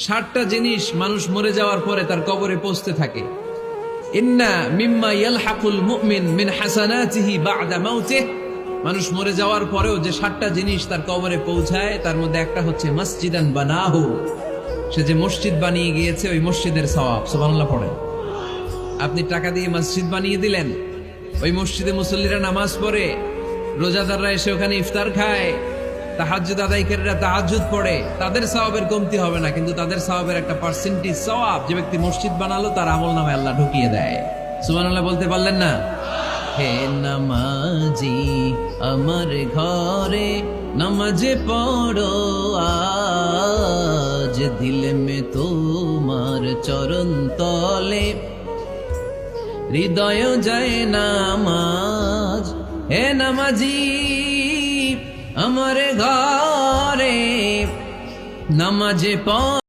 60টা জিনিস মানুষ মরে যাওয়ার পরে তার কবরে পৌঁছতে থাকে। ইন্না মিম্মা ইয়ালহাকুল মুমিন মিন হাসানাতিহি বা'দা মাউতিহি, মানুষ মরে যাওয়ার পরেও যে 60টা জিনিস তার কবরে পৌঁছায় তার মধ্যে একটা হচ্ছে মসজিদান বানাহু, সে যে মসজিদ বানিয়ে গিয়েছে ওই মসজিদের সওয়াব। সুবহানাল্লাহ পড়েন। আপনি টাকা দিয়ে মসজিদ বানিয়ে দিলেন, ওই মসজিদে মুসল্লিরা নামাজ পড়ে, রোজাদাররা এসে ওখানে ইফতার খায়, তাহাজ্জুদ আদায়কারীরা তাহাজ্জুদ পড়ে, তাদের সওয়াবের কমতি হবে না, কিন্তু তাদের সওয়াবের একটা পার্সেন্টেজ সওয়াব যে ব্যক্তি মসজিদ বানালো তার আমলনামায় আল্লাহ ঢুকিয়ে দেয়। সুবহানাল্লাহ বলতে পারলেন না? হে নামাজি আমার ঘরে নামাজে পড়ো আজ, দিলে মে তোমার চরণ তলে হৃদয় যায় নামাজ। হে নামাজি আমার ঘরে নামাজে পড়ো।